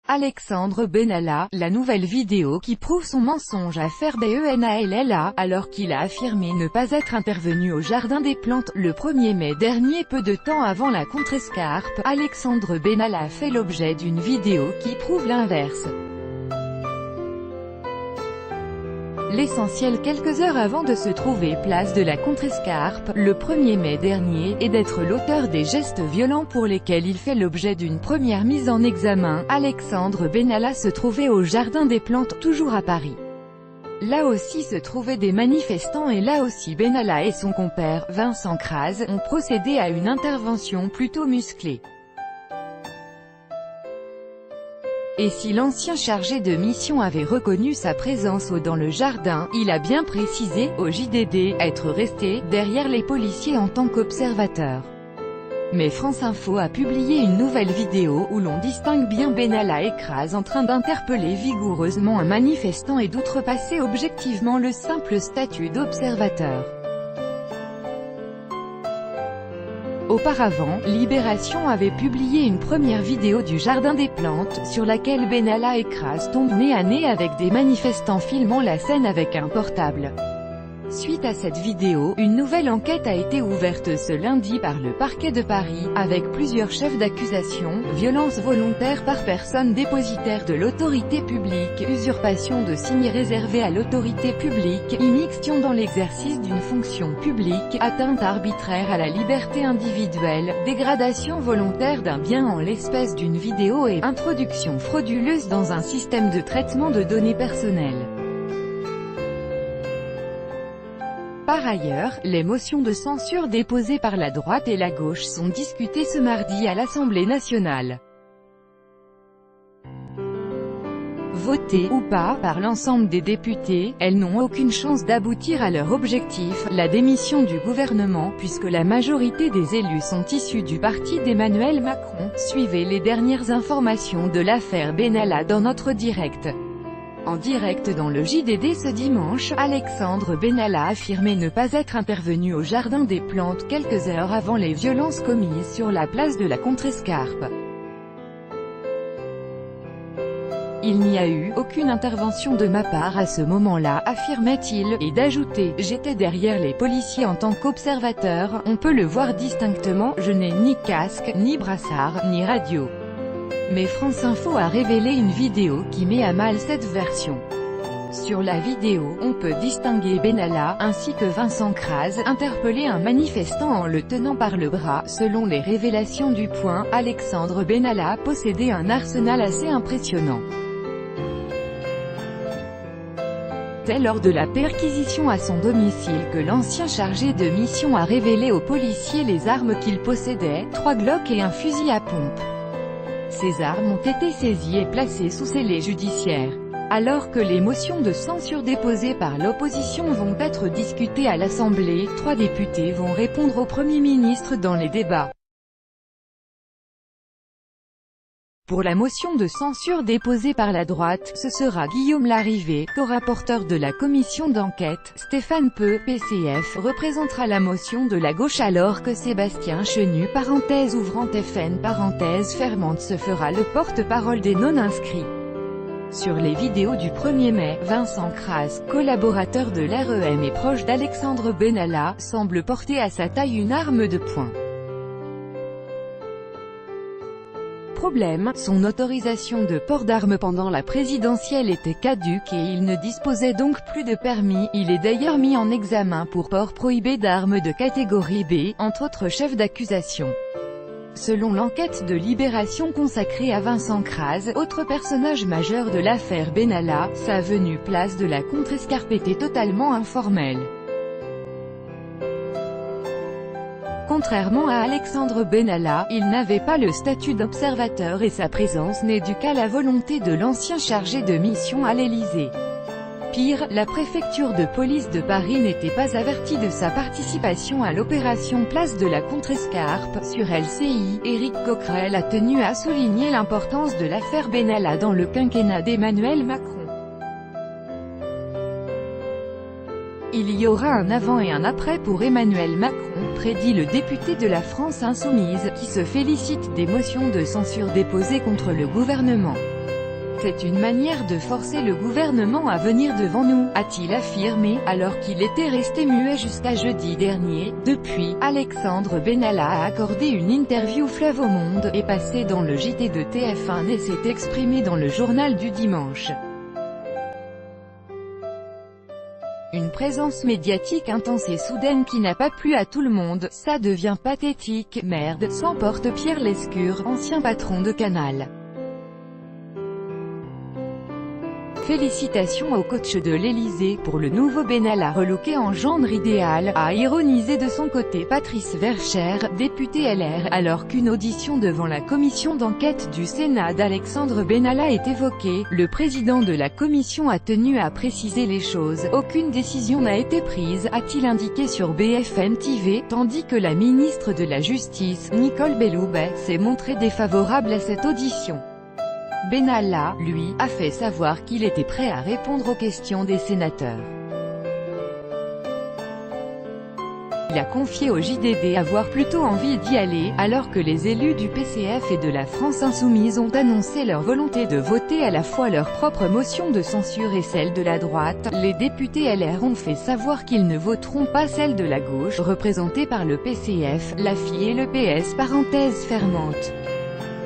Alexandre Benalla, la nouvelle vidéo qui prouve son mensonge à faire Benalla, alors qu'il a affirmé ne pas être intervenu au Jardin des Plantes, le 1er mai dernier, peu de temps avant la contrescarpe. Alexandre Benalla fait l'objet d'une vidéo qui prouve l'inverse. L'essentiel quelques heures avant de se trouver place de la Contrescarpe, le 1er mai dernier, est d'être l'auteur des gestes violents pour lesquels il fait l'objet d'une première mise en examen. Alexandre Benalla se trouvait au Jardin des Plantes, toujours à Paris. Là aussi se trouvaient des manifestants et là aussi Benalla et son compère, Vincent Crase, ont procédé à une intervention plutôt musclée. Et si l'ancien chargé de mission avait reconnu sa présence dans le jardin, il a bien précisé, au JDD, être resté derrière les policiers en tant qu'observateur. Mais France Info a publié une nouvelle vidéo où l'on distingue bien Benalla et Crase en train d'interpeller vigoureusement un manifestant et d'outrepasser objectivement le simple statut d'observateur. Auparavant, Libération avait publié une première vidéo du Jardin des Plantes, sur laquelle Benalla et Crase tombent nez à nez avec des manifestants filmant la scène avec un portable. Suite à cette vidéo, une nouvelle enquête a été ouverte ce lundi par le parquet de Paris, avec plusieurs chefs d'accusation: violence volontaire par personne dépositaire de l'autorité publique, usurpation de signes réservés à l'autorité publique, immixtion dans l'exercice d'une fonction publique, atteinte arbitraire à la liberté individuelle, dégradation volontaire d'un bien en l'espèce d'une vidéo et introduction frauduleuse dans un système de traitement de données personnelles. Par ailleurs, les motions de censure déposées par la droite et la gauche sont discutées ce mardi à l'Assemblée nationale. Votées ou pas par l'ensemble des députés, elles n'ont aucune chance d'aboutir à leur objectif, la démission du gouvernement, puisque la majorité des élus sont issus du parti d'Emmanuel Macron. Suivez les dernières informations de l'affaire Benalla dans notre direct. En direct dans le JDD ce dimanche, Alexandre Benalla affirmait ne pas être intervenu au Jardin des Plantes quelques heures avant les violences commises sur la place de la Contrescarpe. Il n'y a eu aucune intervention de ma part à ce moment-là, affirmait-il, et d'ajouter: j'étais derrière les policiers en tant qu'observateur, on peut le voir distinctement, je n'ai ni casque, ni brassard, ni radio. Mais France Info a révélé une vidéo qui met à mal cette version. Sur la vidéo, on peut distinguer Benalla, ainsi que Vincent Crase, interpeller un manifestant en le tenant par le bras. Selon les révélations du Point, Alexandre Benalla possédait un arsenal assez impressionnant. C'est lors de la perquisition à son domicile que l'ancien chargé de mission a révélé aux policiers les armes qu'il possédait, 3 Glock et un fusil à pompe. Ces armes ont été saisies et placées sous scellé judiciaire. Alors que les motions de censure déposées par l'opposition vont être discutées à l'Assemblée, 3 députés vont répondre au Premier ministre dans les débats. Pour la motion de censure déposée par la droite, ce sera Guillaume Larrivé, co-rapporteur de la commission d'enquête. Stéphane Peu, PCF, représentera la motion de la gauche alors que Sébastien Chenu, (FN) se fera le porte-parole des non-inscrits. Sur les vidéos du 1er mai, Vincent Crase, collaborateur de l'REM et proche d'Alexandre Benalla, semble porter à sa taille une arme de poing. Problème, son autorisation de port d'armes pendant la présidentielle était caduque et il ne disposait donc plus de permis. Il est d'ailleurs mis en examen pour port prohibé d'armes de catégorie B, entre autres chefs d'accusation. Selon l'enquête de Libération consacrée à Vincent Crase, autre personnage majeur de l'affaire Benalla, sa venue place de la Contrescarpe était totalement informelle. Contrairement à Alexandre Benalla, il n'avait pas le statut d'observateur et sa présence n'est due qu'à la volonté de l'ancien chargé de mission à l'Élysée. Pire, la préfecture de police de Paris n'était pas avertie de sa participation à l'opération Place de la Contrescarpe. Sur LCI, Éric Coquerel a tenu à souligner l'importance de l'affaire Benalla dans le quinquennat d'Emmanuel Macron. Il y aura un avant et un après pour Emmanuel Macron, prédit le député de la France Insoumise, qui se félicite des motions de censure déposées contre le gouvernement. C'est une manière de forcer le gouvernement à venir devant nous, a-t-il affirmé, alors qu'il était resté muet jusqu'à jeudi dernier. Depuis, Alexandre Benalla a accordé une interview fleuve au Monde, est passé dans le JT de TF1 et s'est exprimé dans le journal du dimanche. Une présence médiatique intense et soudaine qui n'a pas plu à tout le monde, ça devient pathétique, merde, s'emporte Pierre Lescure, ancien patron de Canal. Félicitations au coach de l'Elysée pour le nouveau Benalla relooké en gendre idéal, a ironisé de son côté Patrice Verchère, député LR, alors qu'une audition devant la commission d'enquête du Sénat d'Alexandre Benalla est évoquée. Le président de la commission a tenu à préciser les choses. Aucune décision n'a été prise, a-t-il indiqué sur BFM TV, tandis que la ministre de la Justice, Nicole Belloubet, s'est montrée défavorable à cette audition. Benalla, lui, a fait savoir qu'il était prêt à répondre aux questions des sénateurs. Il a confié au JDD avoir plutôt envie d'y aller, alors que les élus du PCF et de la France Insoumise ont annoncé leur volonté de voter à la fois leur propre motion de censure et celle de la droite. Les députés LR ont fait savoir qu'ils ne voteront pas celle de la gauche, représentée par le PCF, la FI et le PS parenthèse fermante.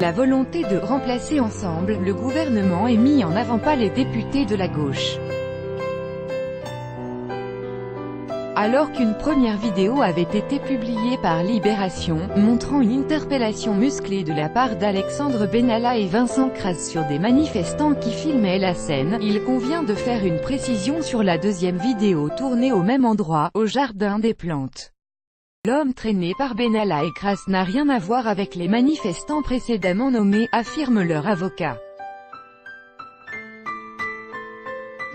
La volonté de remplacer ensemble le gouvernement est mise en avant par les députés de la gauche. Alors qu'une première vidéo avait été publiée par Libération, montrant une interpellation musclée de la part d'Alexandre Benalla et Vincent Kras sur des manifestants qui filmaient la scène, il convient de faire une précision sur la deuxième vidéo tournée au même endroit, au Jardin des Plantes. L'homme traîné par Benalla et Kras n'a rien à voir avec les manifestants précédemment nommés, affirme leur avocat.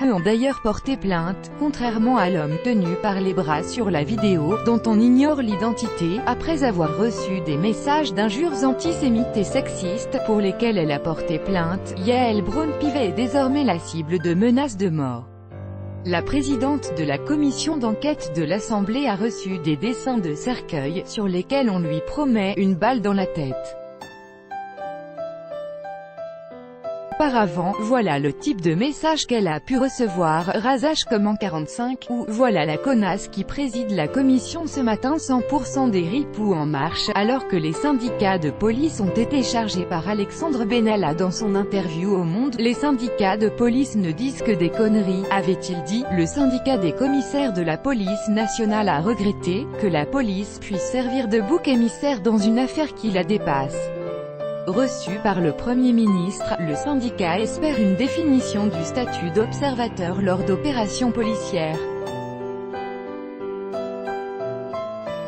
Eux ont d'ailleurs porté plainte, contrairement à l'homme tenu par les bras sur la vidéo, dont on ignore l'identité, après avoir reçu des messages d'injures antisémites et sexistes, pour lesquels elle a porté plainte. Yael Braun-Pivet est désormais la cible de menaces de mort. La présidente de la commission d'enquête de l'Assemblée a reçu des dessins de cercueils, sur lesquels on lui promet une balle dans la tête. Auparavant, voilà le type de message qu'elle a pu recevoir, rasage comme en 45, ou voilà la connasse qui préside la commission ce matin 100% des ripoux en marche, alors que les syndicats de police ont été chargés par Alexandre Benalla dans son interview au Monde. Les syndicats de police ne disent que des conneries, avait-il dit. Le syndicat des commissaires de la police nationale a regretté que la police puisse servir de bouc émissaire dans une affaire qui la dépasse. Reçu par le Premier ministre, le syndicat espère une définition du statut d'observateur lors d'opérations policières.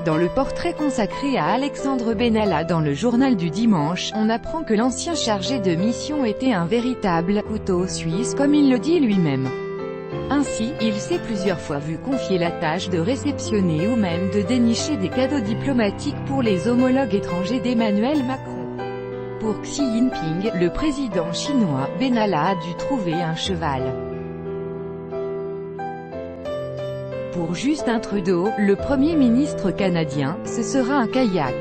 Dans le portrait consacré à Alexandre Benalla dans le journal du dimanche, on apprend que l'ancien chargé de mission était un véritable « couteau suisse » comme il le dit lui-même. Ainsi, il s'est plusieurs fois vu confier la tâche de réceptionner ou même de dénicher des cadeaux diplomatiques pour les homologues étrangers d'Emmanuel Macron. Pour Xi Jinping, le président chinois, Benalla a dû trouver un cheval. Pour Justin Trudeau, le Premier ministre canadien, ce sera un kayak.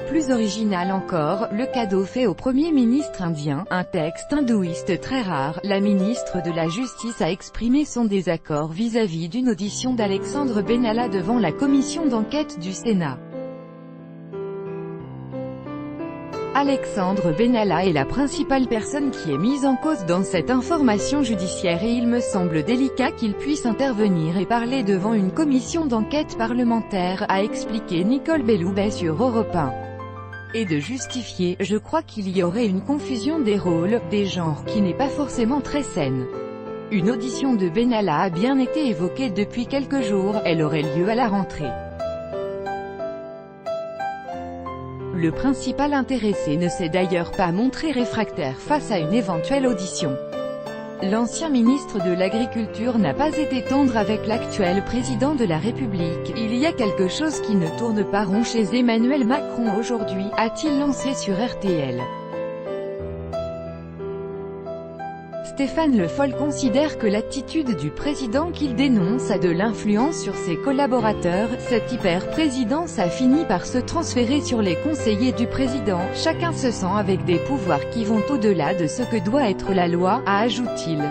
Plus original encore, le cadeau fait au Premier ministre indien, un texte hindouiste très rare. La ministre de la Justice a exprimé son désaccord vis-à-vis d'une audition d'Alexandre Benalla devant la commission d'enquête du Sénat. Alexandre Benalla est la principale personne qui est mise en cause dans cette information judiciaire et il me semble délicat qu'il puisse intervenir et parler devant une commission d'enquête parlementaire, a expliqué Nicole Belloubet sur Europe 1. Et de justifier, je crois qu'il y aurait une confusion des rôles, des genres, qui n'est pas forcément très saine. Une audition de Benalla a bien été évoquée depuis quelques jours, elle aurait lieu à la rentrée. Le principal intéressé ne s'est d'ailleurs pas montré réfractaire face à une éventuelle audition. L'ancien ministre de l'Agriculture n'a pas été tendre avec l'actuel président de la République. Il y a quelque chose qui ne tourne pas rond chez Emmanuel Macron aujourd'hui, a-t-il lancé sur RTL. Stéphane Le Foll considère que l'attitude du président qu'il dénonce a de l'influence sur ses collaborateurs. Cette hyper-présidence a fini par se transférer sur les conseillers du président. Chacun se sent avec des pouvoirs qui vont au-delà de ce que doit être la loi, ajoute-t-il.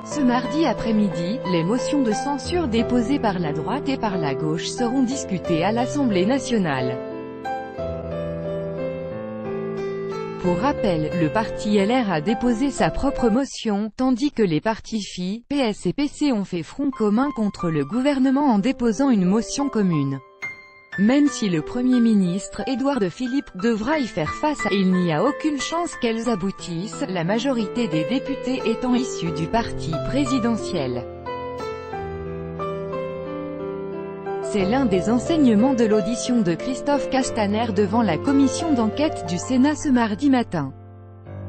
Ce mardi après-midi, les motions de censure déposées par la droite et par la gauche seront discutées à l'Assemblée nationale. Pour rappel, le parti LR a déposé sa propre motion, tandis que les partis FI, PS et PC ont fait front commun contre le gouvernement en déposant une motion commune. Même si le Premier ministre, Édouard Philippe, devra y faire face, il n'y a aucune chance qu'elles aboutissent, la majorité des députés étant issus du parti présidentiel. C'est l'un des enseignements de l'audition de Christophe Castaner devant la commission d'enquête du Sénat ce mardi matin.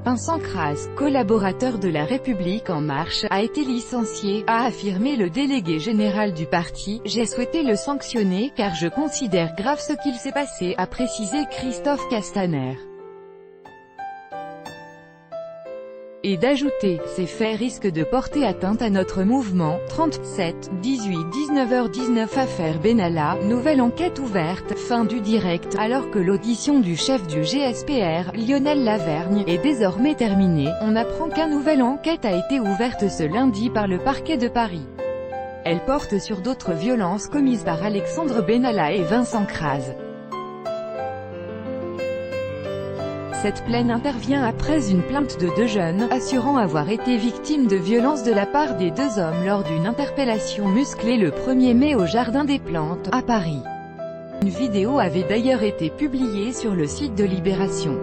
Vincent Crasse, collaborateur de La République En Marche, a été licencié, a affirmé le délégué général du parti. J'ai souhaité le sanctionner car je considère grave ce qu'il s'est passé, a précisé Christophe Castaner. Et d'ajouter, ces faits risquent de porter atteinte à notre mouvement. 37, 18, 19h19 Affaire Benalla, nouvelle enquête ouverte, fin du direct, alors que l'audition du chef du GSPR, Lionel Lavergne, est désormais terminée, on apprend qu'une nouvelle enquête a été ouverte ce lundi par le parquet de Paris. Elle porte sur d'autres violences commises par Alexandre Benalla et Vincent Crasse. Cette plainte intervient après une plainte de deux jeunes, assurant avoir été victimes de violences de la part des deux hommes lors d'une interpellation musclée le 1er mai au Jardin des Plantes, à Paris. Une vidéo avait d'ailleurs été publiée sur le site de Libération.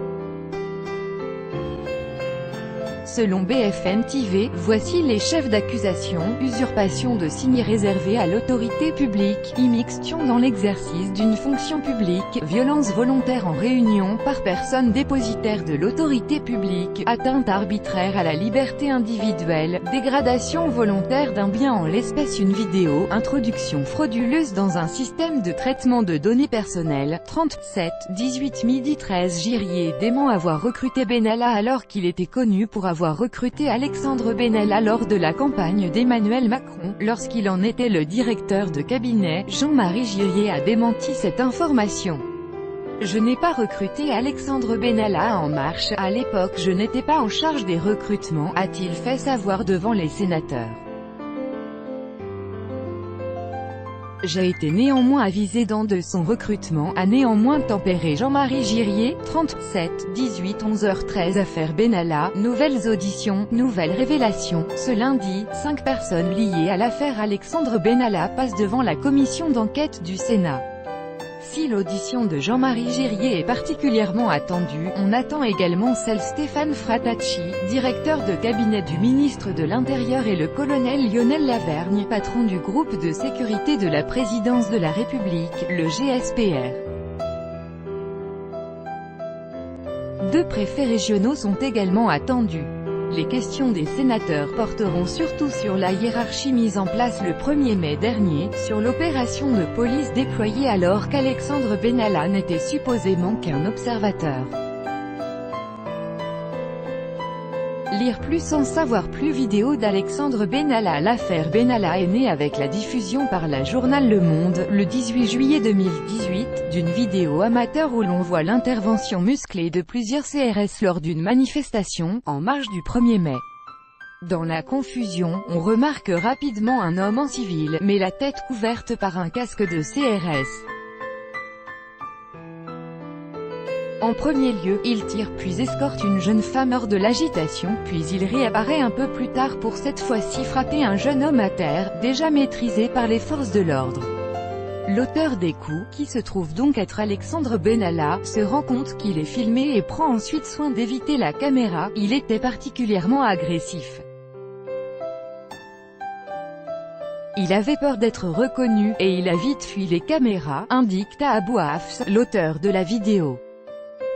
Selon BFM TV, voici les chefs d'accusation: usurpation de signes réservés à l'autorité publique, immixtion dans l'exercice d'une fonction publique, violence volontaire en réunion par personne dépositaire de l'autorité publique, atteinte arbitraire à la liberté individuelle, dégradation volontaire d'un bien en l'espèce une vidéo, introduction frauduleuse dans un système de traitement de données personnelles. 37, 18 midi 13 Girier dément avoir recruté Benalla alors qu'il était connu pour avoir recruté Alexandre Benalla lors de la campagne d'Emmanuel Macron, lorsqu'il en était le directeur de cabinet. Jean-Marie Girier a démenti cette information. Je n'ai pas recruté Alexandre Benalla en marche, à l'époque je n'étais pas en charge des recrutements, a-t-il fait savoir devant les sénateurs. J'ai été néanmoins avisé de son recrutement, a néanmoins tempéré Jean-Marie Girier. 37, 18 11h13 Affaire Benalla, nouvelles auditions, nouvelles révélations. Ce lundi, 5 personnes liées à l'affaire Alexandre Benalla passent devant la commission d'enquête du Sénat. Si l'audition de Jean-Marie Girier est particulièrement attendue, on attend également celle Stéphane Frattacci, directeur de cabinet du ministre de l'Intérieur, et le colonel Lionel Lavergne, patron du groupe de sécurité de la présidence de la République, le GSPR. Deux préfets régionaux sont également attendus. Les questions des sénateurs porteront surtout sur la hiérarchie mise en place le 1er mai dernier, sur l'opération de police déployée alors qu'Alexandre Benalla n'était supposément qu'un observateur. Lire plus, en savoir plus. Vidéo d'Alexandre Benalla. L'affaire Benalla est née avec la diffusion par la journal Le Monde, le 18 juillet 2018, d'une vidéo amateur où l'on voit l'intervention musclée de plusieurs CRS lors d'une manifestation, en marge du 1er mai. Dans la confusion, on remarque rapidement un homme en civil, mais la tête couverte par un casque de CRS. En premier lieu, il tire puis escorte une jeune femme hors de l'agitation, puis il réapparaît un peu plus tard pour cette fois-ci frapper un jeune homme à terre, déjà maîtrisé par les forces de l'ordre. L'auteur des coups, qui se trouve donc être Alexandre Benalla, se rend compte qu'il est filmé et prend ensuite soin d'éviter la caméra. Il était particulièrement agressif. Il avait peur d'être reconnu, et il a vite fui les caméras, indique Tahabou Hafs, l'auteur de la vidéo.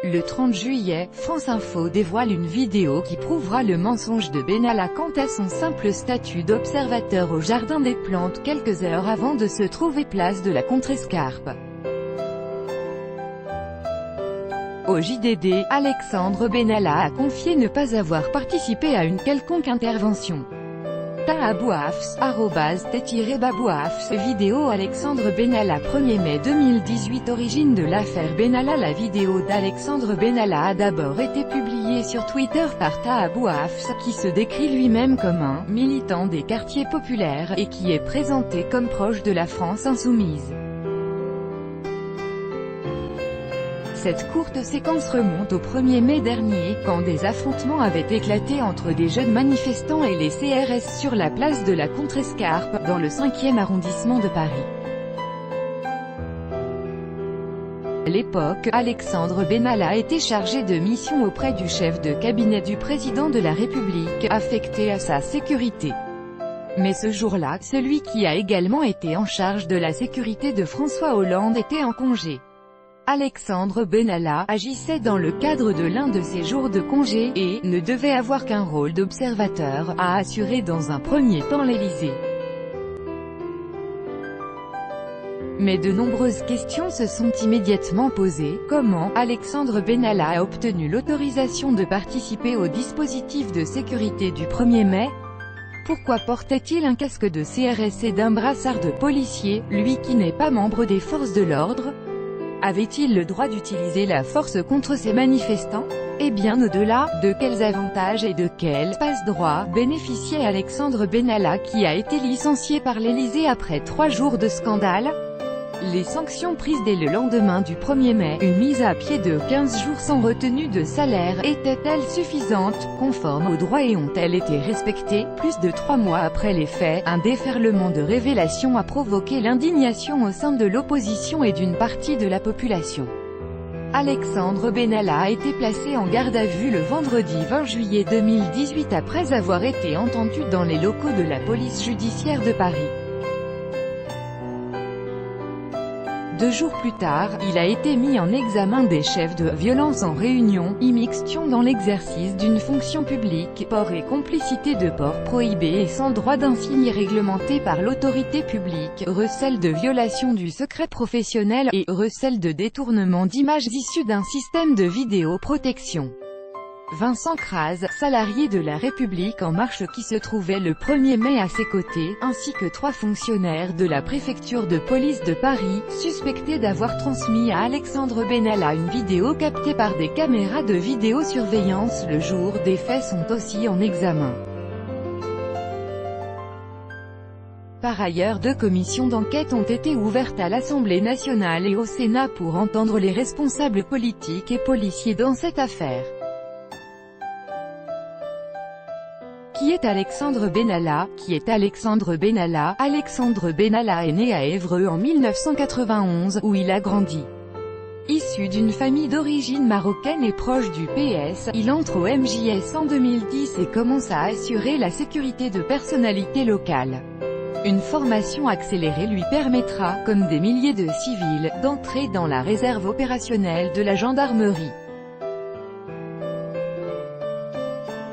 Le 30 juillet, France Info dévoile une vidéo qui prouvera le mensonge de Benalla quant à son simple statut d'observateur au Jardin des Plantes quelques heures avant de se trouver place de la Contrescarpe. Au au JDD, Alexandre Benalla a confié ne pas avoir participé à une quelconque intervention. Tahabouafs, @t-babouafs, vidéo Alexandre Benalla 1er mai 2018. Origine de l'affaire Benalla. La vidéo d'Alexandre Benalla a d'abord été publiée sur Twitter par Tahabouafs, qui se décrit lui-même comme un « militant des quartiers populaires » et qui est présenté comme proche de la France insoumise. Cette courte séquence remonte au 1er mai dernier, quand des affrontements avaient éclaté entre des jeunes manifestants et les CRS sur la place de la Contrescarpe, dans le 5e arrondissement de Paris. À l'époque, Alexandre Benalla était chargé de mission auprès du chef de cabinet du président de la République, affecté à sa sécurité. Mais ce jour-là, celui qui a également été en charge de la sécurité de François Hollande était en congé. Alexandre Benalla agissait dans le cadre de l'un de ses jours de congé, et ne devait avoir qu'un rôle d'observateur, à assurer dans un premier temps l'Élysée. Mais de nombreuses questions se sont immédiatement posées. Comment Alexandre Benalla a obtenu l'autorisation de participer au dispositif de sécurité du 1er mai? Pourquoi portait-il un casque de CRS et d'un brassard de policier, lui qui n'est pas membre des forces de l'ordre? Avait-il le droit d'utiliser la force contre ces manifestants? Et bien au-delà, de quels avantages et de quel passe-droit bénéficiait Alexandre Benalla, qui a été licencié par l'Élysée après 3 jours de scandale? Les sanctions prises dès le lendemain du 1er mai, une mise à pied de 15 jours sans retenue de salaire, étaient-elles suffisantes, conformes au droit et ont-elles été respectées? Plus de 3 mois après les faits, un déferlement de révélations a provoqué l'indignation au sein de l'opposition et d'une partie de la population. Alexandre Benalla a été placé en garde à vue le vendredi 20 juillet 2018 après avoir été entendu dans les locaux de la police judiciaire de Paris. 2 jours plus tard, il a été mis en examen des chefs de violence en réunion, immixtion dans l'exercice d'une fonction publique, port et complicité de port prohibé et sans droit d'insigne réglementé par l'autorité publique, recel de violation du secret professionnel, et recel de détournement d'images issues d'un système de vidéoprotection. Vincent Kras, salarié de La République En Marche qui se trouvait le 1er mai à ses côtés, ainsi que 3 fonctionnaires de la préfecture de police de Paris, suspectés d'avoir transmis à Alexandre Benalla une vidéo captée par des caméras de vidéosurveillance le jour des faits, sont aussi en examen. Par ailleurs, 2 commissions d'enquête ont été ouvertes à l'Assemblée nationale et au Sénat pour entendre les responsables politiques et policiers dans cette affaire. Qui est Alexandre Benalla? Qui est Alexandre Benalla? Alexandre Benalla est né à Évreux en 1991, où il a grandi. Issu d'une famille d'origine marocaine et proche du PS, il entre au MJS en 2010 et commence à assurer la sécurité de personnalités locales. Une formation accélérée lui permettra, comme des milliers de civils, d'entrer dans la réserve opérationnelle de la gendarmerie.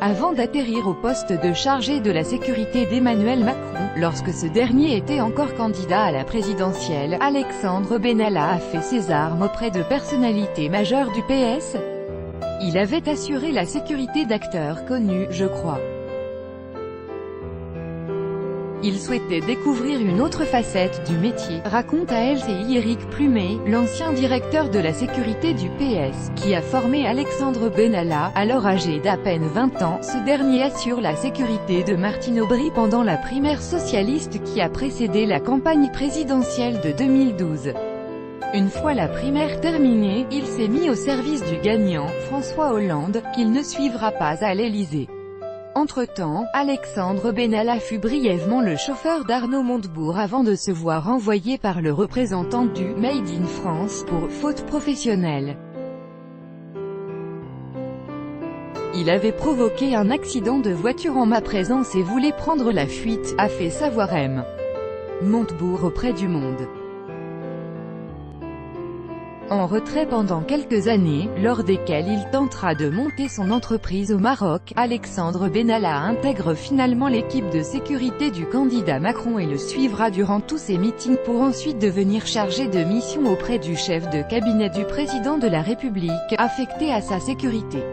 Avant d'atterrir au poste de chargé de la sécurité d'Emmanuel Macron, lorsque ce dernier était encore candidat à la présidentielle, Alexandre Benalla a fait ses armes auprès de personnalités majeures du PS. Il avait assuré la sécurité d'acteurs connus, je crois. Il souhaitait découvrir une autre facette du métier, raconte à LCI Éric Plumet, l'ancien directeur de la sécurité du PS, qui a formé Alexandre Benalla, alors âgé d'à peine 20 ans. Ce dernier assure la sécurité de Martine Aubry pendant la primaire socialiste qui a précédé la campagne présidentielle de 2012. Une fois la primaire terminée, il s'est mis au service du gagnant, François Hollande, qu'il ne suivra pas à l'Élysée. Entre-temps, Alexandre Benalla fut brièvement le chauffeur d'Arnaud Montebourg avant de se voir renvoyé par le représentant du « Made in France » pour « faute professionnelle ». Il avait provoqué un accident de voiture en ma présence et voulait prendre la fuite, a fait savoir M. Montebourg auprès du Monde. en retrait pendant quelques années, lors desquelles il tentera de monter son entreprise au Maroc. Alexandre Benalla intègre finalement l'équipe de sécurité du candidat Macron et le suivra durant tous ses meetings pour ensuite devenir chargé de mission auprès du chef de cabinet du président de la République, affecté à sa sécurité.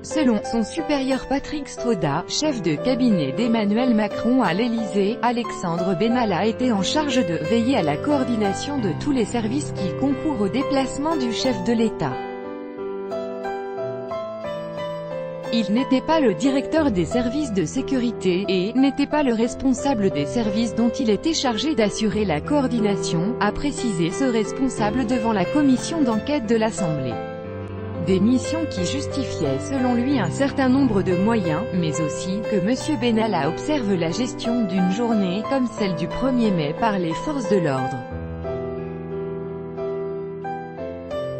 Selon son supérieur Patrick Stroda, chef de cabinet d'Emmanuel Macron à l'Élysée, Alexandre Benalla était en charge de veiller à la coordination de tous les services qui concourent au déplacement du chef de l'État. Il n'était pas le directeur des services de sécurité, et n'était pas le responsable des services dont il était chargé d'assurer la coordination, a précisé ce responsable devant la commission d'enquête de l'Assemblée. Des missions qui justifiaient selon lui un certain nombre de moyens, mais aussi que M. Benalla observe la gestion d'une journée comme celle du 1er mai par les forces de l'ordre.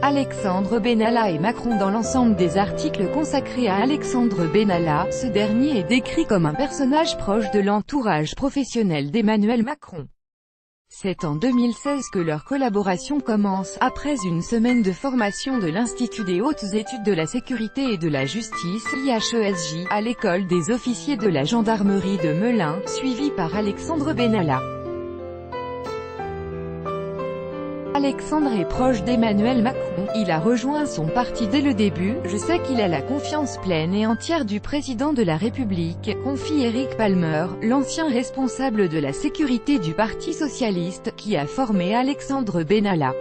Alexandre Benalla et Macron. Dans l'ensemble des articles consacrés à Alexandre Benalla, ce dernier est décrit comme un personnage proche de l'entourage professionnel d'Emmanuel Macron. C'est en 2016 que leur collaboration commence, après une semaine de formation de l'Institut des hautes études de la sécurité et de la justice, IHESJ, à l'école des officiers de la gendarmerie de Melun, suivi par Alexandre Benalla. Alexandre est proche d'Emmanuel Macron, il a rejoint son parti dès le début, je sais qu'il a la confiance pleine et entière du président de la République, confie Eric Palmer, l'ancien responsable de la sécurité du Parti socialiste, qui a formé Alexandre Benalla.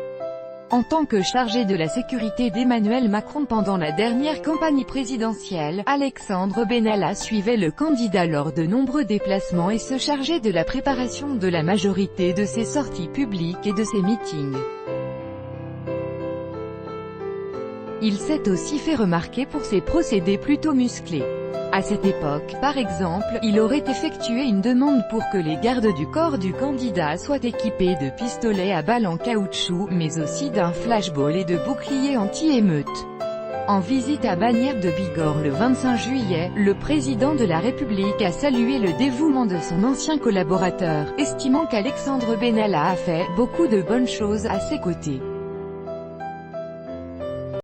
En tant que chargé de la sécurité d'Emmanuel Macron pendant la dernière campagne présidentielle, Alexandre Benalla suivait le candidat lors de nombreux déplacements et se chargeait de la préparation de la majorité de ses sorties publiques et de ses meetings. Il s'est aussi fait remarquer pour ses procédés plutôt musclés. À cette époque, par exemple, il aurait effectué une demande pour que les gardes du corps du candidat soient équipés de pistolets à balles en caoutchouc, mais aussi d'un flashball et de boucliers anti-émeute. En visite à Bagnères de Bigorre le 25 juillet, le président de la République a salué le dévouement de son ancien collaborateur, estimant qu'Alexandre Benalla a fait beaucoup de bonnes choses à ses côtés.